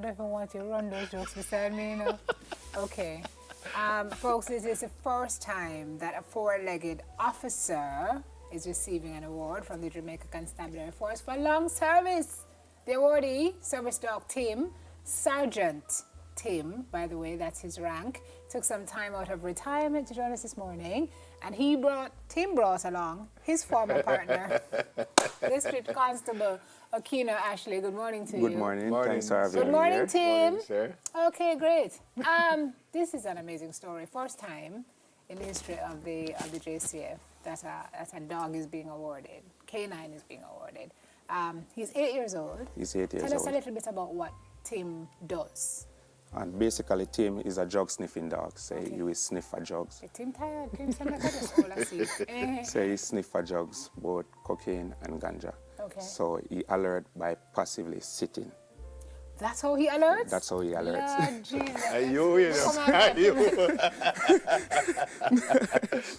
don't even want you to run those jokes beside me, you know. Okay. Folks, this is the first time that a four-legged officer is receiving an award from the Jamaica Constabulary Force for long service. The awardee, Service Dog Tim, Sergeant Tim, by the way, that's his rank, took some time out of retirement to join us this morning, and Tim brought along his former partner, District Constable Okino Ashley. Good morning to you. Good morning. Thanks for having me. Good morning, here. Tim. Morning, sir. Okay, great. This is an amazing story. First time in the history of the JCF that a dog is being awarded. Canine is being awarded. He's 8 years old. He's 8 years old. Tell us a little bit about what Tim does. And basically, Tim is a drug sniffing dog. So he will sniff for drugs. Is Tim tired? Tim sounds like I just all I see. So he sniff for drugs, both cocaine and ganja. Okay. So he alert by passively sitting. That's how he alerts? That's how he alerts. Lord Jesus. Are you Come on, Are you?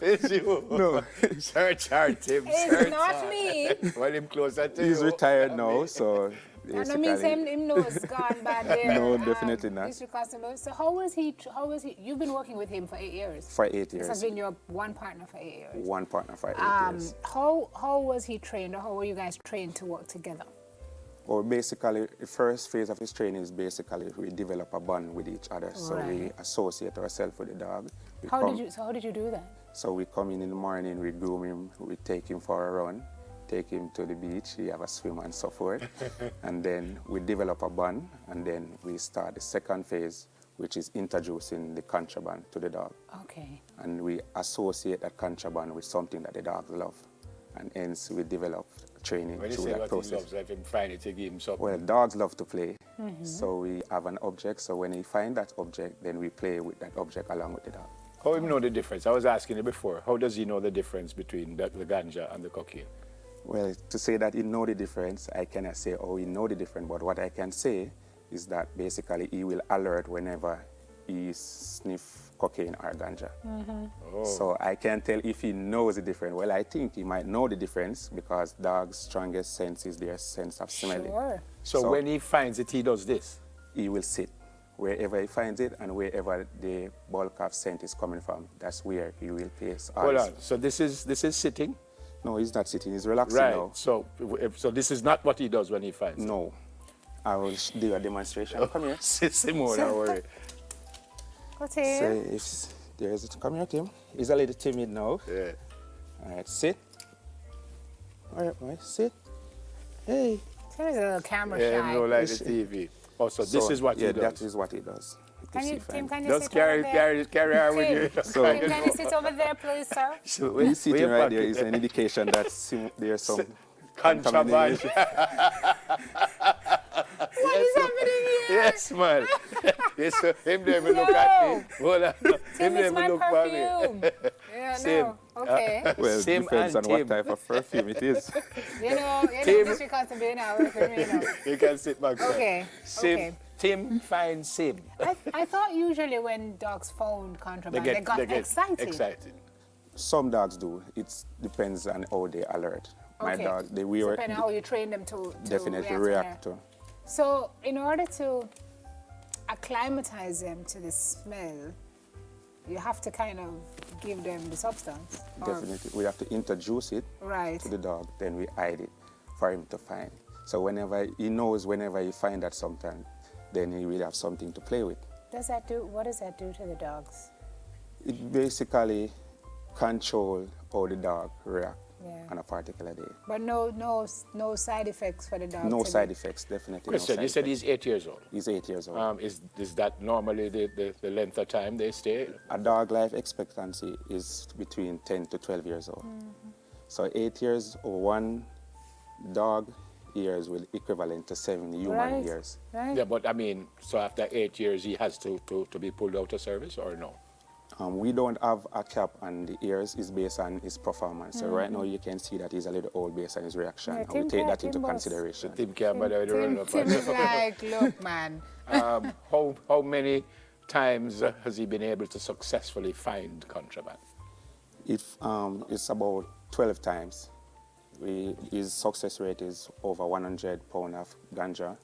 It's you. No. Search hard, Tim. It's Search not hard. me. Well, him closer to you. He's retired now, so I don't mean him knows gone bad there. No, definitely not. District Constable. So how was he? You've been working with him for 8 years. For 8 This has years. been your one partner for 8 years. One partner for 8 years. How was he trained, or how were you guys trained to work together? Or basically, the first phase of his training is basically we develop a bond with each other. So we Right. associate ourselves with the dog. How did you do that? So we come in the morning, we groom him, we take him for a run, take him to the beach, he have a swim and so forth. And then we develop a bond, and then we start the second phase, which is introducing the contraband to the dog. Okay. And we associate that contraband with something that the dogs love. And hence we develop training When you through say that what process. he loves, let him find it, you give him something. Well, dogs love to play. So we have an object, so when he finds that object, then we play with that object along with the dog. How him know the difference? I was asking you before. How does he know the difference between the ganja and the cocaine? Well, to say that he know the difference, I cannot say, oh, he know the difference, but what I can say is that basically he will alert whenever he sniff cocaine or ganja. Oh. So I can't tell if he knows the difference. Well, I think he might know the difference because dogs' strongest sense is their sense of smelling. Sure. So when he finds it, he does this? He will sit wherever he finds it and wherever the bulk of scent is coming from. That's where he will place. Hold on. So this is sitting? No, he's not sitting. He's relaxing Right. now. So this is not what he does when he finds it? No. I will do a demonstration. Come here. Sit more, don't worry. Go Tim. So if there's come here, Tim. He's a little timid now. Yeah. All right, sit. All right, sit. Hey. Tim is a little camera Yeah, shy. him know like the TV. Oh, so this is what he does? That is what he does. Can you, see Tim, fine. can you Just sit over there? carry her with you. Tim, So- Tim, can you sit over there, please, sir? So when he's sitting right there is an indication that there's some Contraband. What is happening here? Yes, man. Yes, sir. Him there, look at me. Hold on. Tim, Him it's there, my look for me. perfume. Yeah, Same. no. Okay. Well, it Sim depends on and what Tim. type of perfume it is. This is because to be now with me, you know. You can sit back there. Okay. Sim. Okay. Tim finds Sim. I thought usually when dogs found contraband, they got excited. Some dogs do. It depends on how they alert. My Okay. dog, they So depending on how you train them to definitely react react to. So in order to acclimatize them to the smell, you have to kind of give them the substance. or- Definitely, we have to introduce it Right. to the dog, then we hide it for him to find. So whenever he knows, whenever he find that something, then he will have something to play with. What does that do to the dogs? It basically control how the dog react Yeah. on a particular day. But no side effects for the dog. No to side be- effects, definitely. Question, no you side said effects. he's 8 years old. He's 8 years old. Is that normally the length of time they stay? A dog life expectancy is between 10 to 12 years old. So 8 years or one dog years will equivalent to 7 human Right. years. Right? Yeah, but I mean, so after 8 years, he has to be pulled out of service or no? We don't have a cap on the ears. It's based on his performance. So right now you can see that he's a little old based on his reaction. Yeah, and we Tim take can't- that into Tim boss. consideration. Tim can't bother with the Tim, run up. Tim is like, look, man. How many times has he been able to successfully find contraband? It's about 12 times. His success rate is over 100 pounds of ganja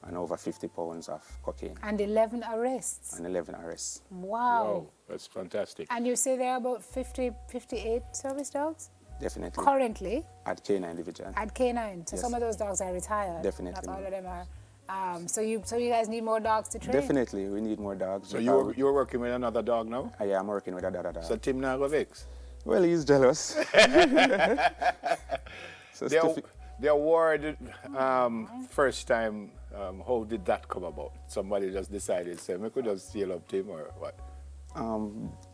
and over 50 pounds of cocaine. And 11 arrests. And 11 arrests. Wow. Wow, that's fantastic. And you say there are about 50, 58 service dogs? Definitely. Currently? At K9 Division. At K9. So Yes. some of those dogs are retired. Definitely. Not all of them are. So you guys need more dogs to train? Definitely, we need more dogs. So you're working with another dog now? I am working with another dog. So Tim Nagovex. Well, he's jealous. So The award, first time, how did that come about? Somebody just decided, say, we could just seal up Tim or what?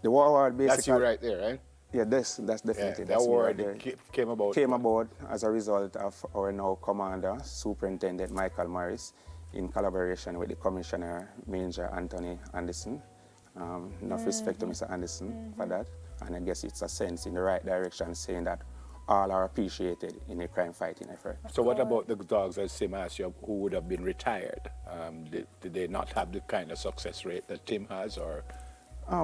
the war award basically. That's you right there, right? Yeah, that's definitely. Yeah, the that's me right award there. came about. Came about as a result of our now commander, Superintendent Michael Morris, in collaboration with the Commissioner, Major Anthony Anderson. Enough respect to Mr. Anderson for that. And I guess it's a sense in the right direction, saying that all are appreciated in a crime fighting effort. So what about the dogs, as Tim asked you, who would have been retired? Did they not have the kind of success rate that Tim has, or?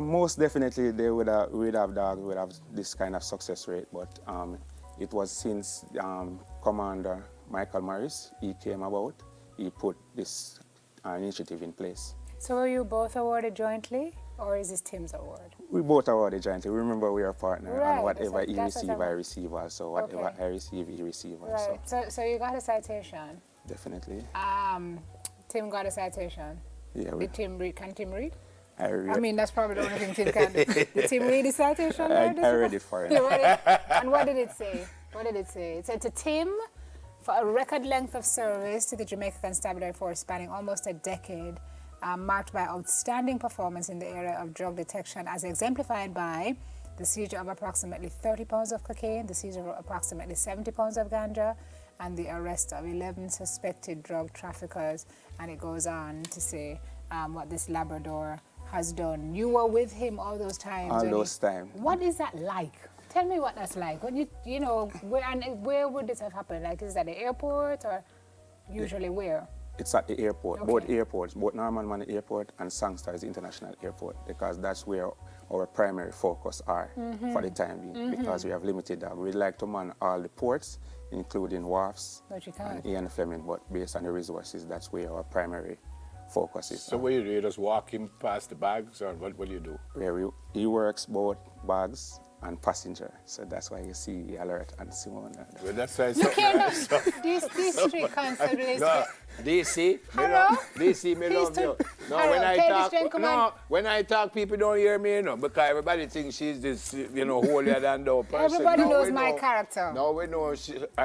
Most definitely, we'd have dogs would have this kind of success rate, but it was since Commander Michael Morris, he came about, he put this initiative in place. So were you both awarded jointly, or is this Tim's award? We both awarded jointly. Remember, we are partner, Right, and whatever he that's receive, I receive also. Whatever Okay. I receive, he receive also. Right. So you got a citation. Definitely. Tim got a citation. Yeah, Did Tim read? Can Tim read? I I mean, that's probably the only thing Tim can do. Did Tim read the citation? I read it for him. You read it? And what did it say? What did it say? It said to Tim, for a record length of service to the Jamaica Constabulary Force spanning almost a decade, marked by outstanding performance in the area of drug detection, as exemplified by the seizure of approximately 30 pounds of cocaine, the seizure of approximately 70 pounds of ganja, and the arrest of 11 suspected drug traffickers. And it goes on to say what this Labrador has done. You were with him all those times. All those times. What is that like? Tell me what that's like. When you know, where would this have happened? Like, is it at the airport or usually where? It's at the airport, Okay. both airports, both Norman Man Airport and Sangstars International Airport, because that's where our primary focus are for the time being, because we have limited dog. We'd like to man all the ports, including wharfs But you can't. and Ian Fleming, but based on the resources, that's where our primary focus is. So what do? You just walk him past the bags, or what do you do? Where he works both bags and passenger, so that's why you see Alert and Simone. Well, that's why. You cannot. These street constables. No, DC, Hello? DC, me Please love to- you. No, Hello, when I pay this talk, gentleman. no, when I talk, people don't hear me, because everybody thinks she's this, holier than thou person. Everybody No, knows we my know- character. No, we know her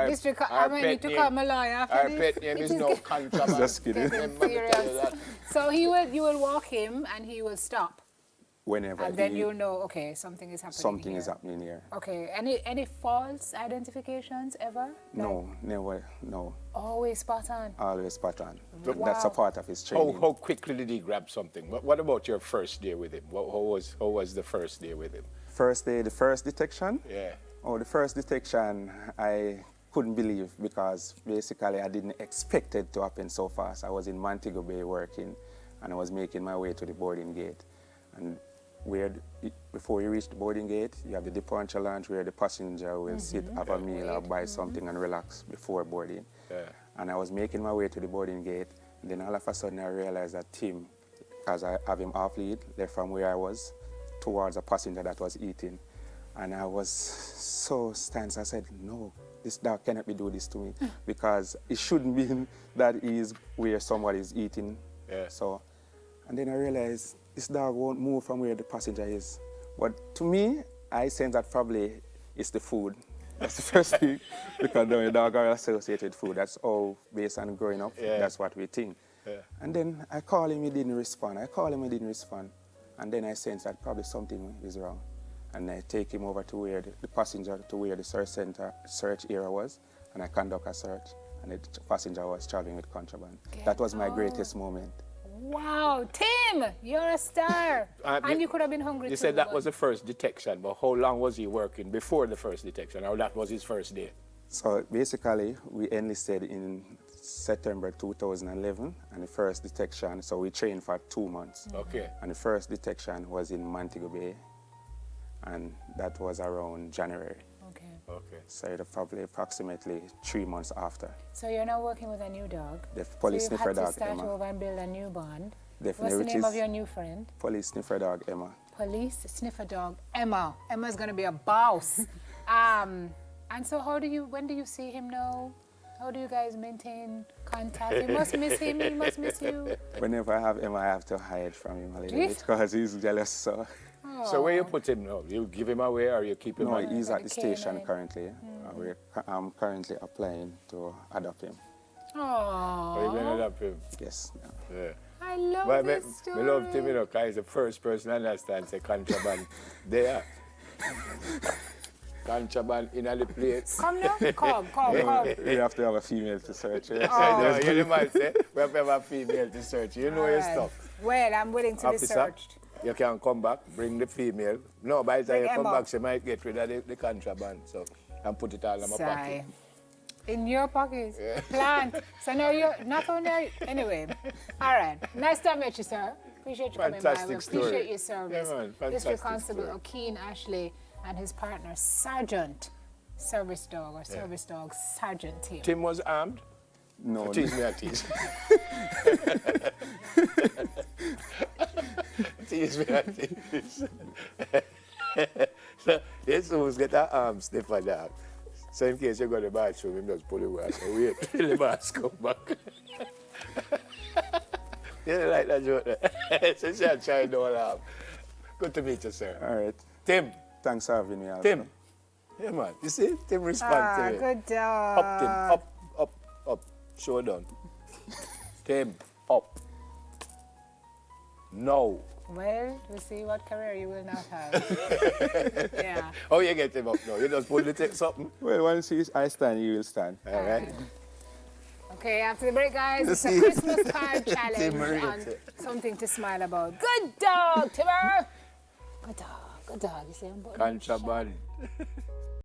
District, her I might need pet to name- call my lawyer after Her this. pet name It is is no get- contraband. Just kidding. Getting Let me tell you serious. that. So you will walk him and he will stop, Whenever and then you know, okay, something is happening. something here. is happening here. Okay. Any false identifications ever? No, never, no. Always spot on. Always pattern. Wow. That's a part of his training. How quickly did he grab something? What about your first day with him? How was the first day with him? First day, the first detection? Yeah. Oh, the first detection, I couldn't believe, because basically I didn't expect it to happen so fast. I was in Montego Bay working, and I was making my way to the boarding gate. And before you reach the boarding gate, you have the departure lounge where the passenger will sit, have a meal, or buy something and relax before boarding. Yeah. And I was making my way to the boarding gate, and then all of a sudden I realized that Tim, because I have him off lead, left from where I was towards a passenger that was eating. And I was so stunned. I said, no, this dog cannot be doing this to me, because it shouldn't be that he is where somebody is eating. Yeah. So, and then I realized this dog won't move from where the passenger is. But to me, I sense that probably it's the food. That's the first thing, because the dog are associated with food. That's all based on growing up. Yeah. That's what we think. Yeah. And then I call him, he didn't respond. I call him, he didn't respond. And then I sense that probably something is wrong. And I take him over to where the passenger, to where the search area was, and I conduct a search. And the passenger was traveling with contraband. That was my greatest moment. Wow, Tim, you're a star. And you could have been hungry too. You said that but- was the first detection, but how long was he working before the first detection, or that was his first day? So basically, we enlisted in September 2011, and the first detection, so we trained for 2 months. Okay. And the first detection was in Montego Bay, and that was around January. Okay. Okay. So it'll probably approximately 3 months after. So you're now working with a new dog. The police so you've sniffer had to dog, start Emma. over and build a new bond. Definitely, What's the which name of is your new friend? police sniffer dog, Emma. Police sniffer dog Emma. Emma's gonna be a boss. And so when do you see him now? How do you guys maintain contact? You must miss him, he must miss you. Whenever I have Emma, I have to hide from him a little bit because he's jealous. So So where you put him now? You give him away or you keep him? no, on? he's at the the station canine. currently. I'm currently applying to adopt him. Or you gonna Oh, adopt him? Yes. Yeah. I love But this I story. love him, you know, because he's the first person I understand say contraband there. Contraband in the place. Come now, come. We have to have a female to search. Yes. I know, you might say, we have to have a female to search. You know your Alright. stuff. Well, I'm willing to be Officer, searched. you can come back, bring the female. No, by the time Bring you come Emma. back, she might get rid of the contraband. So, and put it all in my pocket. In your pockets. Plant. So now you're not only anyway. All right. Nice to meet you, sir. Appreciate you coming by. We Fantastic story. appreciate your service. Yeah, man, District fantastic Constable story. O'Keen Ashley and his partner Sergeant Service Dog or Service Dog Sergeant Tim. Tim was armed. No. Tease me a tease. Tease me a tease. So, yes, who's get an arm sniffer dog. So in case you go to the bathroom, him just pull the water. So wait till the boss come back. You don't like that joke there? So she had tried no laugh. Good to meet you, sir. All right. Tim. Thanks for having me. Also. Tim. Yeah, man. You see? Tim responds to me. Good dog. Up, Tim. Up. Show down. Tim. Up. No. Well, we'll see what career you will not have. Yeah. Oh, you get him up now. You just pull the take something. Well, once I stand, you will stand. All right. Okay, after the break, guys, it's a See. Christmas card challenge Timber, on it's something to smile about. Good dog, Timber. Good dog. You see, I'm putting on Contraband.